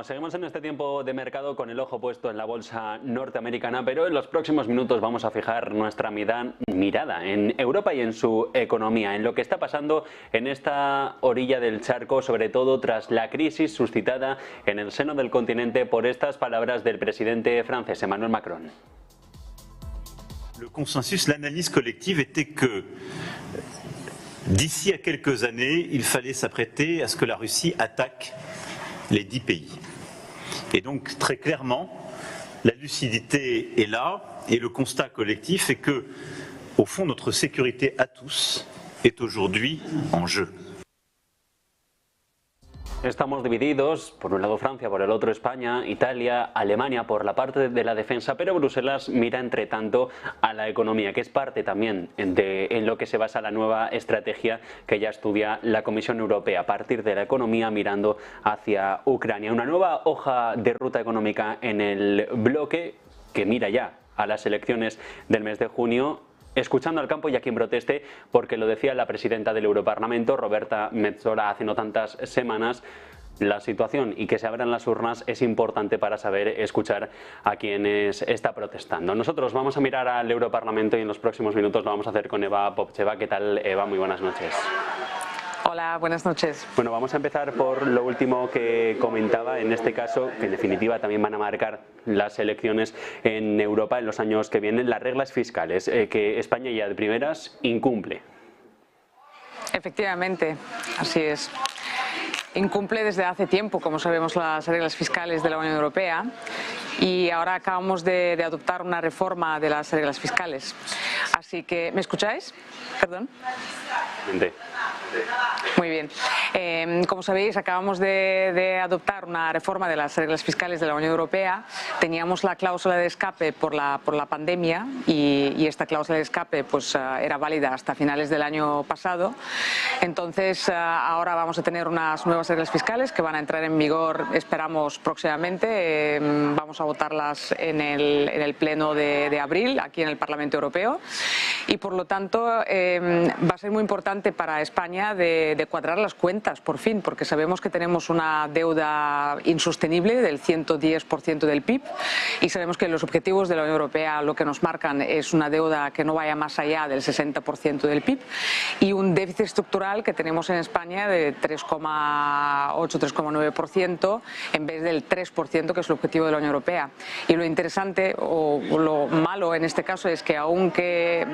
Seguimos en este tiempo de mercado con el ojo puesto en la bolsa norteamericana, pero en los próximos minutos vamos a fijar nuestra mirada en Europa y en su economía, en lo que está pasando en esta orilla del charco, sobre todo tras la crisis suscitada en el seno del continente por estas palabras del presidente francés Emmanuel Macron. Le consensus, l'analyse collective était que d'ici à quelques années, il fallait s'apprêter à ce que la Russie attaque les 10 pays. Et donc, très clairement, la lucidité est là et le constat collectif est que, au fond, notre sécurité à tous est aujourd'hui en jeu. Estamos divididos, por un lado Francia, por el otro España, Italia, Alemania por la parte de la defensa, pero Bruselas mira entre tanto a la economía, que es parte también en lo que se basa la nueva estrategia que ya estudia la Comisión Europea, a partir de la economía mirando hacia Ucrania. Una nueva hoja de ruta económica en el bloque que mira ya a las elecciones del mes de junio, escuchando al campo y a quien proteste, porque lo decía la presidenta del Europarlamento, Roberta Metsola, hace no tantas semanas. La situación y que se abran las urnas es importante para saber escuchar a quienes está protestando. Nosotros vamos a mirar al Europarlamento y en los próximos minutos lo vamos a hacer con Eva Popcheva. ¿Qué tal, Eva? Muy buenas noches. Hola, buenas noches. Bueno, vamos a empezar por lo último que comentaba, en este caso, que en definitiva también van a marcar las elecciones en Europa en los años que vienen, las reglas fiscales, que España ya de primeras incumple. Efectivamente, así es. Incumple desde hace tiempo, como sabemos, las reglas fiscales de la Unión Europea y ahora acabamos de adoptar una reforma de las reglas fiscales. Así que, ¿me escucháis? Perdón. Muy bien. Como sabéis, acabamos de adoptar una reforma de las reglas fiscales de la Unión Europea. Teníamos la cláusula de escape por la pandemia y esta cláusula de escape pues, era válida hasta finales del año pasado. Entonces, ahora vamos a tener unas nuevas reglas fiscales que van a entrar en vigor, esperamos, próximamente. Vamos a votarlas en el pleno de abril, aquí en el Parlamento Europeo. Y, por lo tanto, va a ser muy importante para España de cuadrar las cuentas, por fin, porque sabemos que tenemos una deuda insostenible del 110% del PIB y sabemos que los objetivos de la Unión Europea lo que nos marcan es una deuda que no vaya más allá del 60% del PIB y un déficit estructural que tenemos en España de 3,8-3,9% en vez del 3% que es el objetivo de la Unión Europea. Y lo interesante o lo malo en este caso es que aunque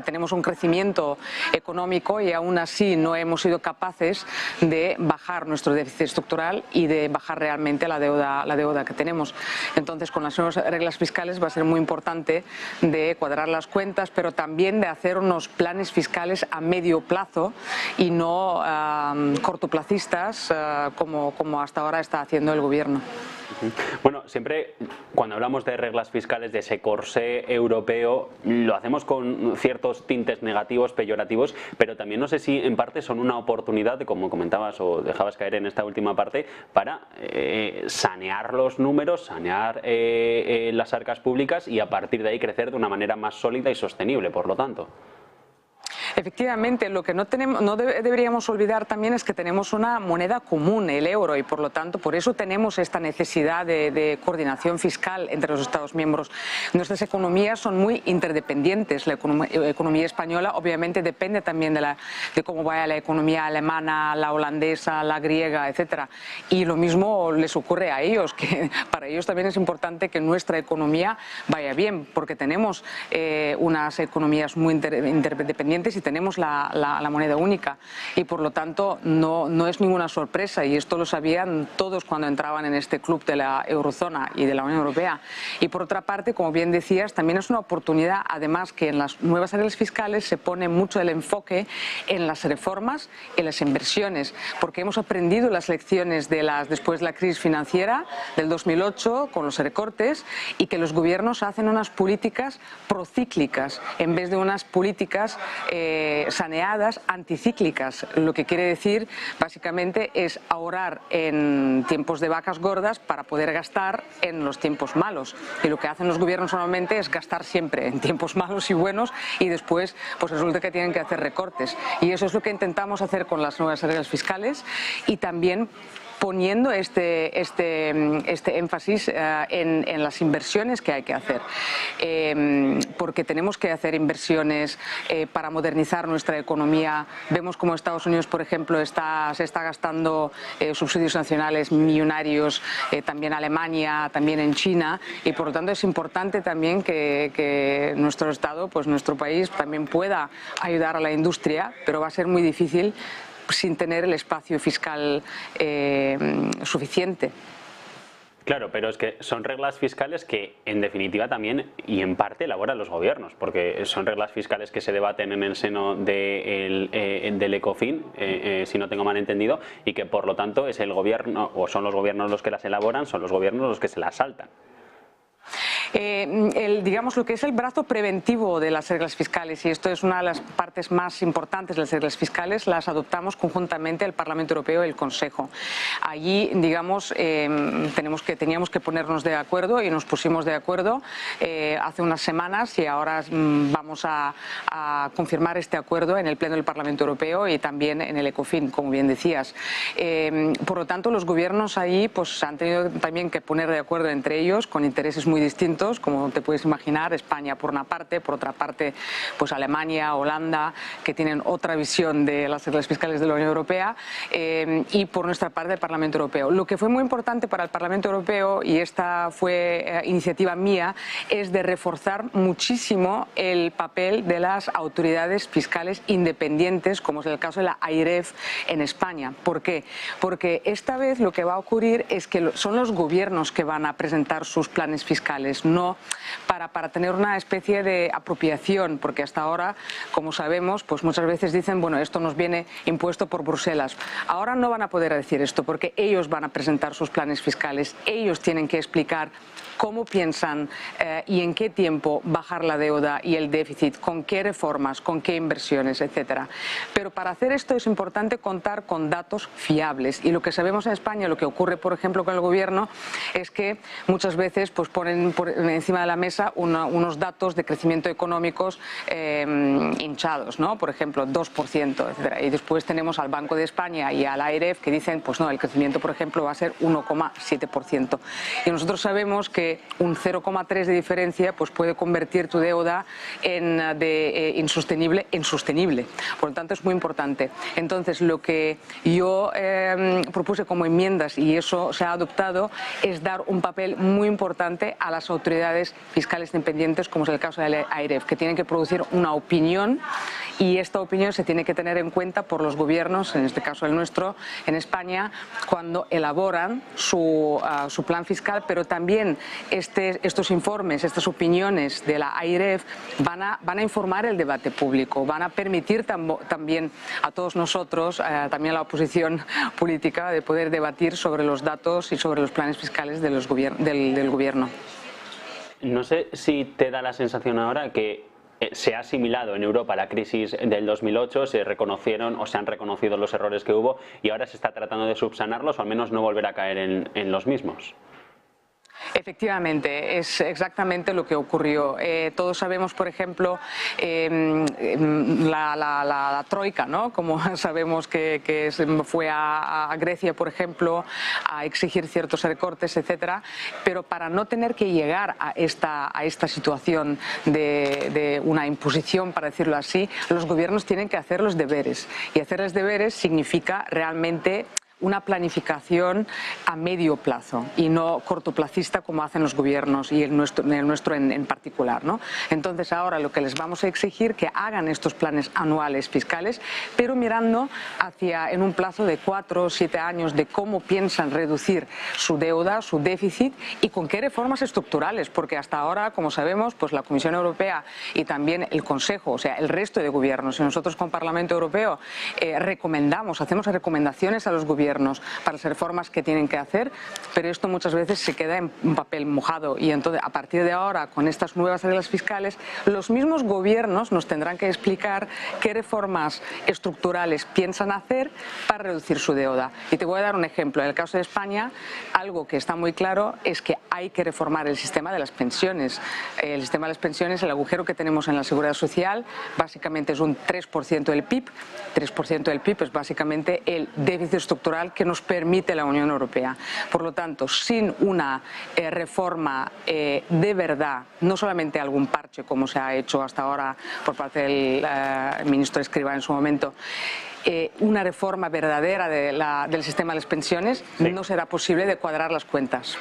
tenemos un crecimiento económico y aún así no hemos sido capaces de bajar nuestro déficit estructural y de bajar realmente la deuda que tenemos. Entonces, con las nuevas reglas fiscales va a ser muy importante de cuadrar las cuentas, pero también de hacer unos planes fiscales a medio plazo y no cortoplacistas como hasta ahora está haciendo el gobierno. Bueno, siempre cuando hablamos de reglas fiscales, de ese corsé europeo, lo hacemos con ciertos tintes negativos, peyorativos, pero también no sé si en parte son una oportunidad, como comentabas o dejabas caer en esta última parte, para sanear los números, sanear las arcas públicas y a partir de ahí crecer de una manera más sólida y sostenible, por lo tanto. Efectivamente, lo que no deberíamos olvidar también es que tenemos una moneda común, el euro, y por lo tanto por eso tenemos esta necesidad de coordinación fiscal entre los Estados miembros. Nuestras economías son muy interdependientes. La economía española obviamente depende también de cómo vaya la economía alemana, la holandesa, la griega, etcétera. Y lo mismo les ocurre a ellos, que para ellos también es importante que nuestra economía vaya bien, porque tenemos unas economías muy interdependientes y tenemos la moneda única y por lo tanto no es ninguna sorpresa y esto lo sabían todos cuando entraban en este club de la eurozona y de la Unión Europea. Y por otra parte, como bien decías, también es una oportunidad, además que en las nuevas reglas fiscales se pone mucho el enfoque en las reformas y las inversiones, porque hemos aprendido las lecciones después de la crisis financiera del 2008 con los recortes y que los gobiernos hacen unas políticas procíclicas en vez de unas políticas saneadas, anticíclicas. Lo que quiere decir básicamente es ahorrar en tiempos de vacas gordas para poder gastar en los tiempos malos. Y lo que hacen los gobiernos normalmente es gastar siempre en tiempos malos y buenos y después pues resulta que tienen que hacer recortes. Y eso es lo que intentamos hacer con las nuevas reglas fiscales y también poniendo este énfasis en las inversiones que hay que hacer, porque tenemos que hacer inversiones para modernizar nuestra economía. Vemos como Estados Unidos, por ejemplo, se está gastando subsidios nacionales millonarios, también Alemania, también en China, y por lo tanto es importante también que nuestro Estado, pues nuestro país, también pueda ayudar a la industria, pero va a ser muy difícil sin tener el espacio fiscal suficiente. Claro, pero es que son reglas fiscales que en definitiva también y en parte elaboran los gobiernos, porque son reglas fiscales que se debaten en el seno del ECOFIN, si no tengo mal entendido, y que por lo tanto es el gobierno, o son los gobiernos los que las elaboran, son los gobiernos los que se las saltan. Digamos lo que es el brazo preventivo de las reglas fiscales, y esto es una de las partes más importantes de las reglas fiscales, las adoptamos conjuntamente el Parlamento Europeo y el Consejo. Allí, digamos, teníamos que ponernos de acuerdo y nos pusimos de acuerdo hace unas semanas, y ahora vamos a confirmar este acuerdo en el Pleno del Parlamento Europeo y también en el ECOFIN, como bien decías. Por lo tanto, los gobiernos ahí pues han tenido también que poner de acuerdo entre ellos con intereses muy distintos, como te puedes imaginar, España por una parte, por otra parte pues Alemania, Holanda, que tienen otra visión de las reglas fiscales de la Unión Europea, y por nuestra parte el Parlamento Europeo. Lo que fue muy importante para el Parlamento Europeo, y esta fue iniciativa mía, es de reforzar muchísimo el papel de las autoridades fiscales independientes, como es el caso de la AIREF en España. ¿Por qué? Porque esta vez lo que va a ocurrir es que son los gobiernos que van a presentar sus planes fiscales, no para tener una especie de apropiación, porque hasta ahora, como sabemos, pues muchas veces dicen, bueno, esto nos viene impuesto por Bruselas. Ahora no van a poder decir esto, porque ellos van a presentar sus planes fiscales, ellos tienen que explicar cómo piensan y en qué tiempo bajar la deuda y el déficit, con qué reformas, con qué inversiones, etcétera. Pero para hacer esto es importante contar con datos fiables, y lo que sabemos en España, lo que ocurre por ejemplo con el gobierno, es que muchas veces pues ponen encima de la mesa unos datos de crecimiento económicos hinchados, ¿no? Por ejemplo 2%, etcétera. Y después tenemos al Banco de España y a la AIREF que dicen, pues no, el crecimiento por ejemplo va a ser 1,7%. Y nosotros sabemos que un 0,3 de diferencia pues puede convertir tu deuda de insostenible en sostenible. Por lo tanto es muy importante. Entonces lo que yo propuse como enmiendas, y eso se ha adoptado, es dar un papel muy importante a las autoridades fiscales independientes, como es el caso de la AIREF, que tienen que producir una opinión, y esta opinión se tiene que tener en cuenta por los gobiernos, en este caso el nuestro, en España, cuando elaboran su plan fiscal, pero también estos informes, estas opiniones de la AIREF van a informar el debate público, van a permitir también a todos nosotros, también a la oposición política, de poder debatir sobre los datos y sobre los planes fiscales del gobierno. No sé si te da la sensación ahora que se ha asimilado en Europa la crisis del 2008, se reconocieron o se han reconocido los errores que hubo y ahora se está tratando de subsanarlos o al menos no volver a caer en los mismos. Efectivamente, es exactamente lo que ocurrió. Todos sabemos, por ejemplo, la troika, ¿no? Como sabemos que fue a Grecia, por ejemplo, a exigir ciertos recortes, etcétera. Pero para no tener que llegar a esta situación de una imposición, para decirlo así, los gobiernos tienen que hacer los deberes. Y hacer los deberes significa realmente una planificación a medio plazo y no cortoplacista como hacen los gobiernos y el nuestro en particular, ¿no? Entonces ahora lo que les vamos a exigir que hagan estos planes anuales fiscales, pero mirando en un plazo de 4 o 7 años de cómo piensan reducir su deuda, su déficit y con qué reformas estructurales, porque hasta ahora, como sabemos, pues la Comisión Europea y también el Consejo, o sea, el resto de gobiernos, y nosotros con Parlamento Europeo hacemos recomendaciones a los gobiernos para las reformas que tienen que hacer, pero esto muchas veces se queda en un papel mojado, y entonces a partir de ahora, con estas nuevas reglas fiscales, los mismos gobiernos nos tendrán que explicar qué reformas estructurales piensan hacer para reducir su deuda. Y te voy a dar un ejemplo. En el caso de España, algo que está muy claro es que hay que reformar el sistema de las pensiones. El sistema de las pensiones, el agujero que tenemos en la seguridad social, básicamente es un 3% del PIB. 3% del PIB es básicamente el déficit estructural estructural que nos permite la Unión Europea. Por lo tanto, sin una reforma de verdad, no solamente algún parche como se ha hecho hasta ahora por parte del ministro Escrivá en su momento, una reforma verdadera del sistema de las pensiones, no será posible de cuadrar las cuentas.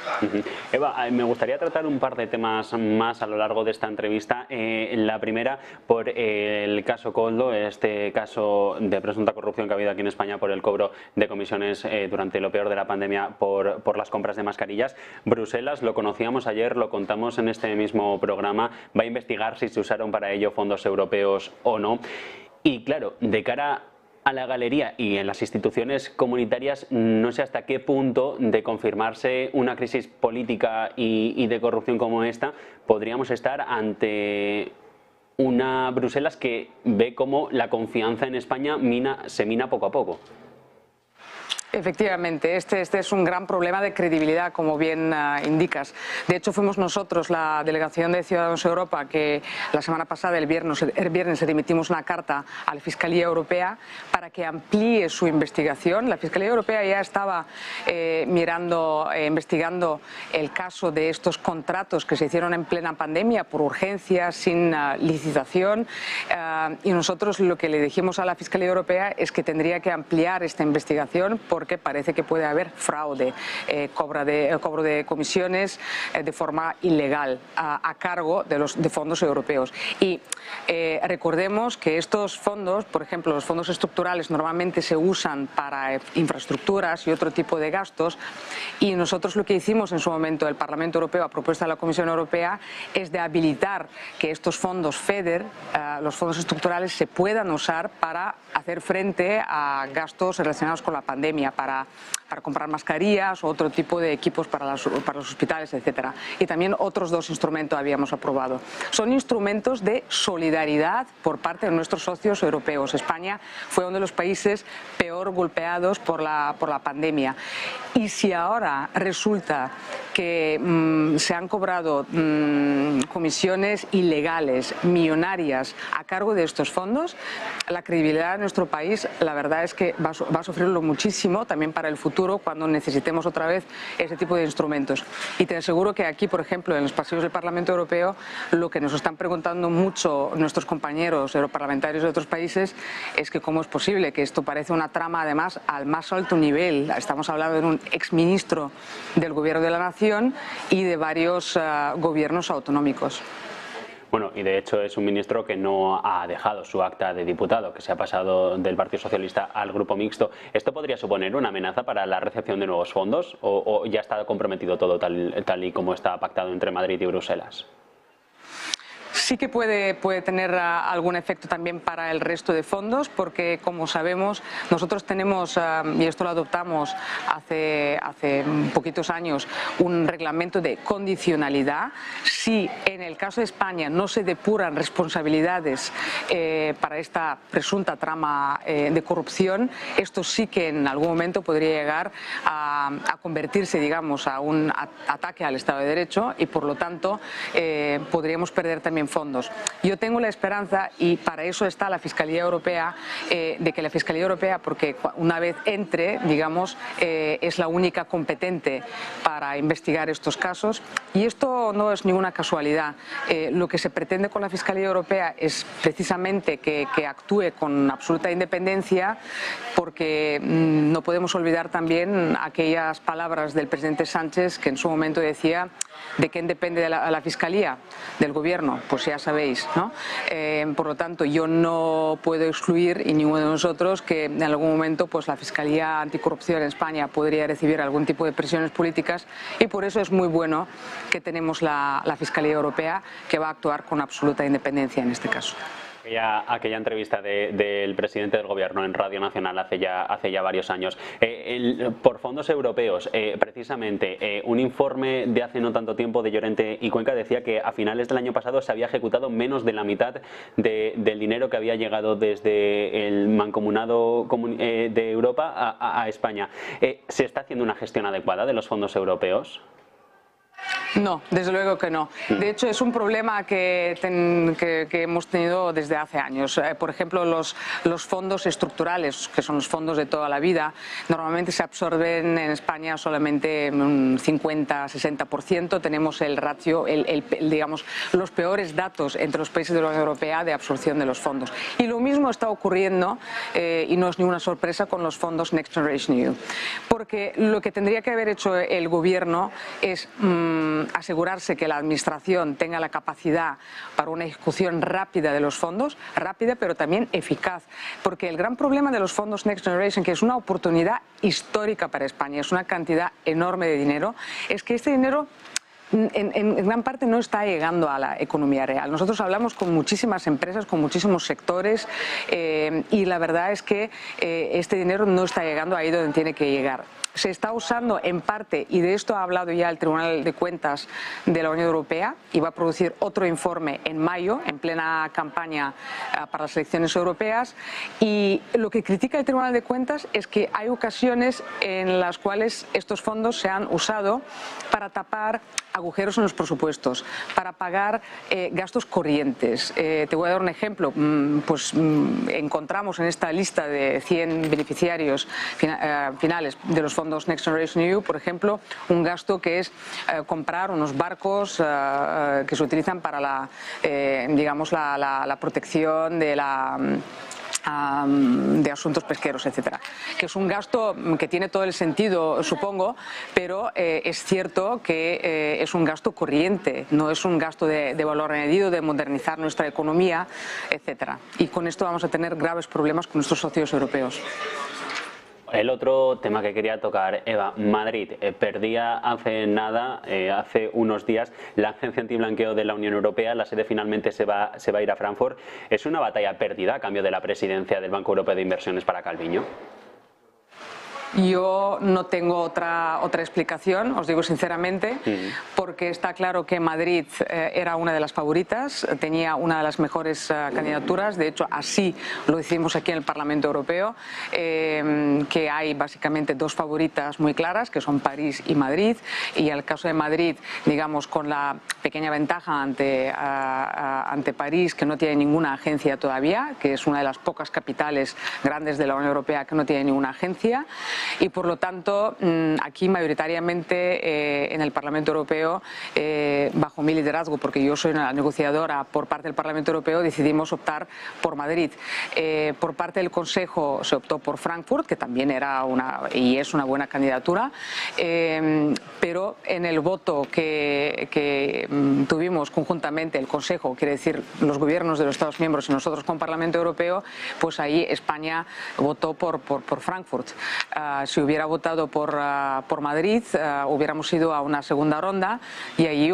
Eva, me gustaría tratar un par de temas más a lo largo de esta entrevista. La primera, por el caso Koldo, este caso de presunta corrupción que ha habido aquí en España por el cobro de comisiones durante lo peor de la pandemia por las compras de mascarillas. Bruselas, lo conocíamos ayer, lo contamos en este mismo programa, va a investigar si se usaron para ello fondos europeos o no. Y claro, de cara a la galería y en las instituciones comunitarias, no sé hasta qué punto, de confirmarse una crisis política y de corrupción como esta, podríamos estar ante una Bruselas que ve cómo la confianza en España se mina poco a poco. Efectivamente, este es un gran problema de credibilidad, como bien indicas. De hecho, fuimos nosotros, la delegación de Ciudadanos Europa, que la semana pasada, el viernes, remitimos una carta a la Fiscalía Europea para que amplíe su investigación. La Fiscalía Europea ya estaba investigando el caso de estos contratos que se hicieron en plena pandemia por urgencia, sin licitación, y nosotros lo que le dijimos a la Fiscalía Europea es que tendría que ampliar esta investigación porque parece que puede haber fraude, cobro de comisiones de forma ilegal a cargo de fondos europeos. Y recordemos que estos fondos, por ejemplo, los fondos estructurales normalmente se usan para infraestructuras y otro tipo de gastos, y nosotros lo que hicimos en su momento, el Parlamento Europeo, a propuesta de la Comisión Europea, es de habilitar que estos fondos FEDER, los fondos estructurales, se puedan usar para hacer frente a gastos relacionados con la pandemia, para comprar mascarillas o otro tipo de equipos para los hospitales, etcétera. Y también otros dos instrumentos habíamos aprobado. Son instrumentos de solidaridad por parte de nuestros socios europeos. España fue uno de los países peor golpeados por la pandemia. Y si ahora resulta que se han cobrado comisiones ilegales, millonarias, a cargo de estos fondos, la credibilidad de nuestro país, la verdad es que va a sufrirlo muchísimo también para el futuro, cuando necesitemos otra vez ese tipo de instrumentos. Y te aseguro que aquí, por ejemplo, en los pasillos del Parlamento Europeo, lo que nos están preguntando mucho nuestros compañeros europarlamentarios de otros países es que cómo es posible, que esto parece una trama además al más alto nivel. Estamos hablando de un exministro del Gobierno de la Nación y de varios gobiernos autonómicos. Bueno, y de hecho es un ministro que no ha dejado su acta de diputado, que se ha pasado del Partido Socialista al Grupo Mixto. ¿Esto podría suponer una amenaza para la recepción de nuevos fondos o ya está comprometido todo tal y como está pactado entre Madrid y Bruselas? Sí que puede tener algún efecto también para el resto de fondos, porque como sabemos nosotros tenemos, y esto lo adoptamos hace poquitos años, un reglamento de condicionalidad. Si en el caso de España no se depuran responsabilidades para esta presunta trama de corrupción, esto sí que en algún momento podría llegar a convertirse, digamos, a un ataque al Estado de Derecho y por lo tanto podríamos perder también fondos. Yo tengo la esperanza, y para eso está la Fiscalía Europea, de que la Fiscalía Europea, porque una vez entre, digamos, es la única competente para investigar estos casos, y esto no es ninguna casualidad. Lo que se pretende con la Fiscalía Europea es precisamente que actúe con absoluta independencia, porque no podemos olvidar también aquellas palabras del presidente Sánchez, que en su momento decía: ¿de quién depende la Fiscalía? Del Gobierno, pues ya sabéis, ¿no? Por lo tanto, yo no puedo excluir, y ninguno de nosotros, que en algún momento pues la Fiscalía Anticorrupción en España podría recibir algún tipo de presiones políticas, y por eso es muy bueno que tenemos la Fiscalía Europea, que va a actuar con absoluta independencia en este caso. Aquella entrevista del presidente del Gobierno en Radio Nacional hace ya varios años. Por fondos europeos, precisamente, un informe de hace no tanto tiempo de Llorente y Cuenca decía que a finales del año pasado se había ejecutado menos de la mitad del dinero que había llegado desde el mancomunado de Europa a España. ¿Se está haciendo una gestión adecuada de los fondos europeos? No, desde luego que no. De hecho, es un problema que hemos tenido desde hace años. Por ejemplo, los fondos estructurales, que son los fondos de toda la vida, normalmente se absorben en España solamente un 50-60%. Tenemos el ratio, digamos, los peores datos entre los países de la Unión Europea de absorción de los fondos. Y lo mismo está ocurriendo, y no es ninguna sorpresa, con los fondos Next Generation EU. Porque lo que tendría que haber hecho el gobierno es asegurarse que la administración tenga la capacidad para una ejecución rápida de los fondos, rápida pero también eficaz, porque el gran problema de los fondos Next Generation, que es una oportunidad histórica para España, es una cantidad enorme de dinero, es que este dinero en gran parte no está llegando a la economía real. Nosotros hablamos con muchísimas empresas, con muchísimos sectores, y la verdad es que este dinero no está llegando ahí donde tiene que llegar. Se está usando en parte, y de esto ha hablado ya el Tribunal de Cuentas de la Unión Europea, y va a producir otro informe en mayo, en plena campaña para las elecciones europeas, y lo que critica el Tribunal de Cuentas es que hay ocasiones en las cuales estos fondos se han usado para tapar agujeros en los presupuestos, para pagar gastos corrientes. Te voy a dar un ejemplo. Encontramos en esta lista de 100 beneficiarios finales de los fondos Next Generation EU, por ejemplo, un gasto que es comprar unos barcos que se utilizan para la protección de asuntos pesqueros, etcétera, que es un gasto que tiene todo el sentido, supongo, pero es cierto que es un gasto corriente, no es un gasto de valor añadido, de modernizar nuestra economía, etcétera. Y con esto vamos a tener graves problemas con nuestros socios europeos. El otro tema que quería tocar, Eva, Madrid perdía hace unos días la Agencia Antiblanqueo de la Unión Europea, la sede finalmente se va a ir a Frankfurt. ¿Es una batalla perdida a cambio de la presidencia del Banco Europeo de Inversiones para Calviño? Yo no tengo otra explicación, os digo sinceramente, porque está claro que Madrid era una de las favoritas, tenía una de las mejores candidaturas. De hecho, así lo decimos aquí en el Parlamento Europeo, que hay básicamente dos favoritas muy claras, que son París y Madrid, y en el caso de Madrid, digamos, con la pequeña ventaja ante París, que no tiene ninguna agencia todavía, que es una de las pocas capitales grandes de la Unión Europea que no tiene ninguna agencia. Y por lo tanto, aquí mayoritariamente en el Parlamento Europeo, bajo mi liderazgo, porque yo soy una negociadora por parte del Parlamento Europeo, decidimos optar por Madrid. Por parte del Consejo se optó por Frankfurt, que también era y es una buena candidatura, pero en el voto que tuvimos conjuntamente el Consejo, quiere decir los gobiernos de los Estados miembros y nosotros con Parlamento Europeo, pues ahí España votó por Frankfurt. Si hubiera votado por Madrid, hubiéramos ido a una segunda ronda y allí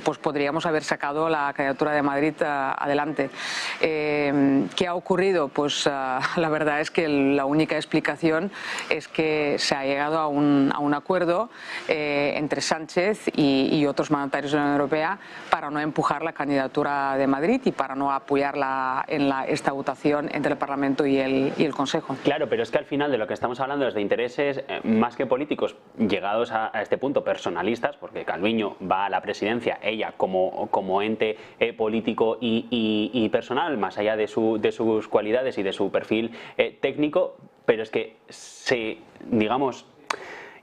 pues podríamos haber sacado la candidatura de Madrid adelante. ¿Qué ha ocurrido? Pues la verdad es que la única explicación es que se ha llegado a un acuerdo entre Sánchez y otros mandatarios de la Unión Europea para no empujar la candidatura de Madrid y para no apoyarla en esta votación entre el Parlamento y el Consejo. Claro, pero es que al final de lo que estamos hablando es de intereses más que políticos llegados a este punto personalistas, porque Calviño va a la presidencia, ella como ente político y personal, más allá de sus cualidades y de su perfil técnico, pero es que digamos,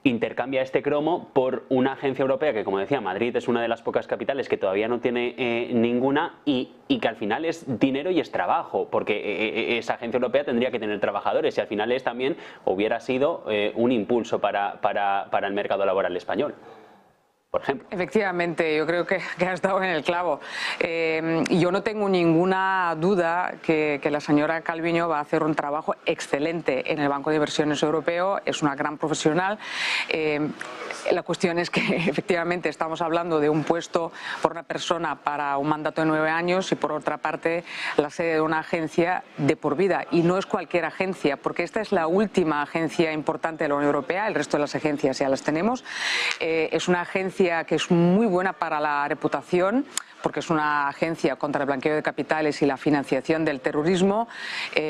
intercambia este cromo por una agencia europea que, como decía, Madrid es una de las pocas capitales que todavía no tiene ninguna y que al final es dinero y es trabajo, porque esa agencia europea tendría que tener trabajadores y al final también hubiera sido un impulso para el mercado laboral español. Por ejemplo. Efectivamente, yo creo que has dado en el clavo. Yo no tengo ninguna duda que la señora Calviño va a hacer un trabajo excelente en el Banco de Inversiones Europeo, es una gran profesional. La cuestión es que efectivamente estamos hablando de un puesto por una persona para un mandato de 9 años y por otra parte la sede de una agencia de por vida. Y no es cualquier agencia, porque esta es la última agencia importante de la Unión Europea, el resto de las agencias ya las tenemos. Es una agencia que es muy buena para la reputación, porque es una agencia contra el blanqueo de capitales y la financiación del terrorismo,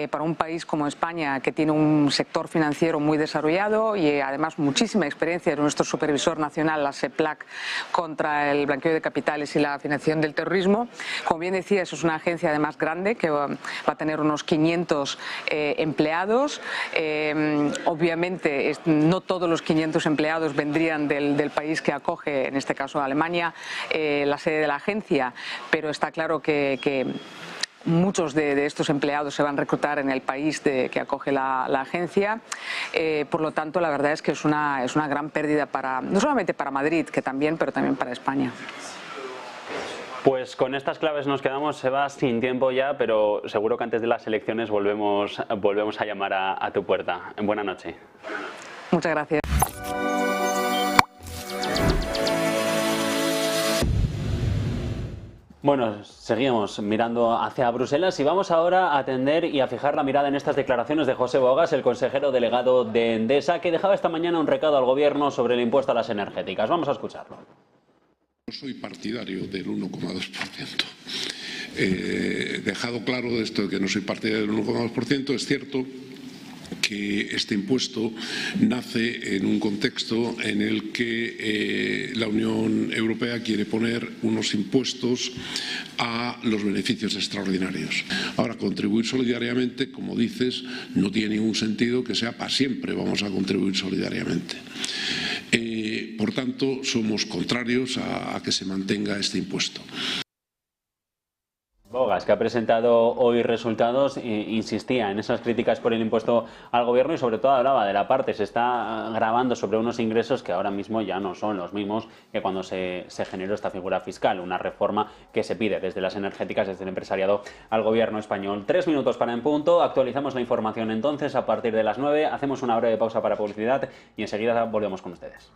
para un país como España, que tiene un sector financiero muy desarrollado y además muchísima experiencia de nuestro supervisor nacional, la CEPLAC, contra el blanqueo de capitales y la financiación del terrorismo. Como bien decía, eso es una agencia además grande que va a tener unos 500 empleados. Obviamente no todos los 500 empleados vendrían del país que acoge, en este caso Alemania, la sede de la agencia, pero está claro que muchos de estos empleados se van a reclutar en el país que acoge la agencia. Por lo tanto, la verdad es que es una gran pérdida no solamente para Madrid, que también, pero también para España. Pues con estas claves nos quedamos, Seba, sin tiempo ya, pero seguro que antes de las elecciones volvemos a llamar a tu puerta. Buenas noches. Muchas gracias. Bueno, seguimos mirando hacia Bruselas y vamos ahora a atender y a fijar la mirada en estas declaraciones de José Bogas, el consejero delegado de Endesa, que dejaba esta mañana un recado al Gobierno sobre el impuesto a las energéticas. Vamos a escucharlo. No soy partidario del 1,2%. Dejado claro de esto de que no soy partidario del 1,2%, es cierto que este impuesto nace en un contexto en el que la Unión Europea quiere poner unos impuestos a los beneficios extraordinarios. Ahora, contribuir solidariamente, como dices, no tiene ningún sentido que sea para siempre. Vamos a contribuir solidariamente. Por tanto, somos contrarios a que se mantenga este impuesto. Bogas, que ha presentado hoy resultados, insistía en esas críticas por el impuesto al Gobierno y sobre todo hablaba de la parte, se está gravando sobre unos ingresos que ahora mismo ya no son los mismos que cuando se generó esta figura fiscal, una reforma que se pide desde las energéticas, desde el empresariado al Gobierno español. 3 minutos para en punto, actualizamos la información entonces a partir de las 9, hacemos una breve pausa para publicidad y enseguida volvemos con ustedes.